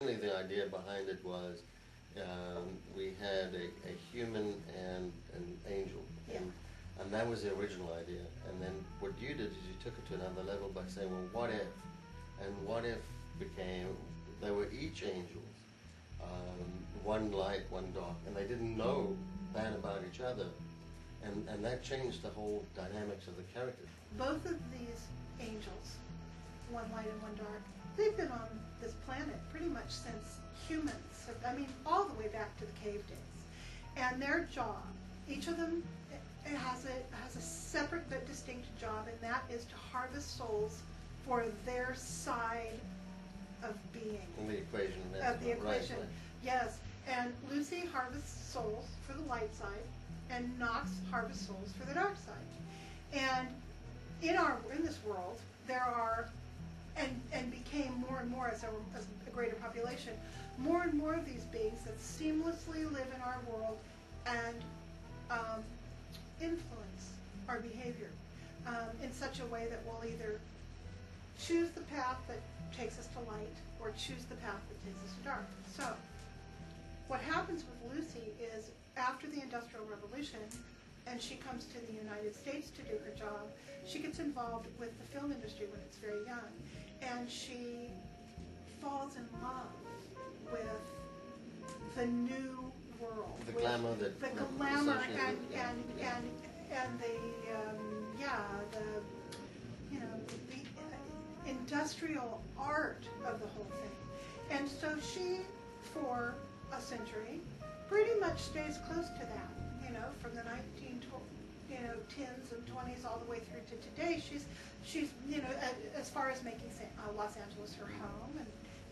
The idea behind it was we had a human and an angel, and that was the original idea. And then what you did is you took it to another level by saying, well, what if? And what if became, they were each angels, one light, one dark, and they didn't know that about each other. And that changed the whole dynamics of the characters. Both of these angels, one light and one dark, they've been on this planet pretty much since humans, I mean, all the way back to the cave days. And their job, each of them has a separate but distinct job, and that is to harvest souls for their side of being. In the equation. Of the equation, right. Yes. And Luci harvests souls for the light side, and Nox harvests souls for the dark side. And in this world, there are, and became more and more as a greater population, more and more of these beings that seamlessly live in our world and influence our behavior in such a way that we'll either choose the path that takes us to light or choose the path that takes us to dark. So what happens with Luci is after the Industrial Revolution, and she comes to the United States to do her job, she gets involved with the film industry when it's very young, and she falls in love with the new world. The glamour that... The glamour and the industrial art of the whole thing. And so she, for a century, pretty much stays close to that, from the 10s and 20s all the way through to today. She's as far as making Los Angeles her home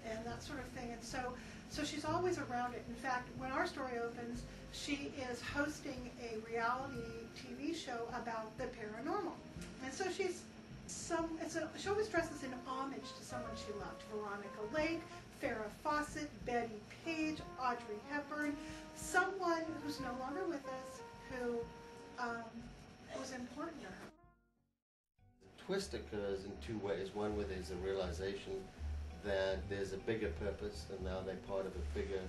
and that sort of thing. And so she's always around it. In fact, when our story opens, she is hosting a reality TV show about the paranormal. And so she always dresses in homage to someone she loved: Veronica Lake, Farrah Fawcett, Betty Page, Audrey Hepburn, someone who's no longer with us, who was important to her. The twist occurs in two ways. One, where there's a realization that there's a bigger purpose, and now they're part of a bigger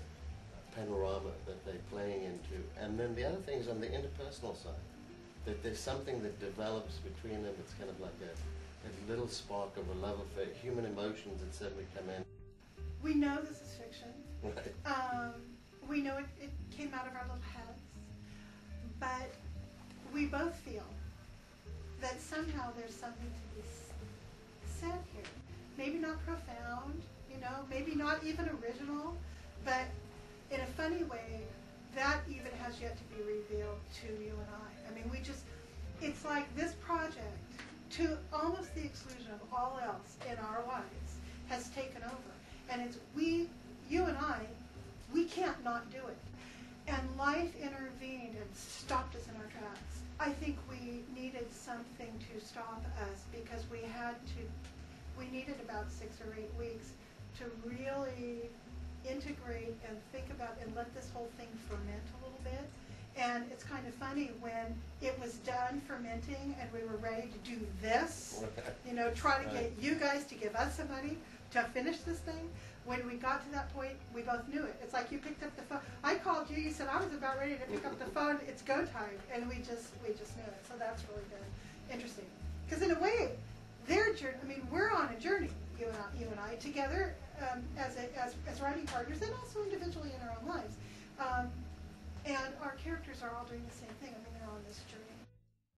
panorama that they're playing into. And then the other thing is on the interpersonal side, that there's something that develops between them. It's kind of like a little spark of a love affair, human emotions that suddenly come in. We know this is fiction. Right. We know it came out of our little heads, but we both feel that somehow there's something to be said here. Maybe not profound, maybe not even original, but in a funny way, that even has yet to be revealed to you and I. I mean, it's like this project, to almost the exclusion of all else in our lives, has taken over. And it's you and I, we can't not do it. And life intervened and stopped us in our tracks. I think we needed something to stop us because we needed about 6 or 8 weeks to really integrate and think about and let this whole thing ferment a little bit. And it's kind of funny, when it was done fermenting and we were ready to do this, try to get you guys to give us some money to finish this thing. When we got to that point, we both knew it. It's like you picked up the phone. I called you. You said I was about ready to pick up the phone. It's go time, and we just knew it. So that's really been interesting. Because in a way, their journey. I mean, we're on a journey, you and I together as writing partners, and also individually in our own lives. And our characters are all doing the same thing. I mean, they're on this journey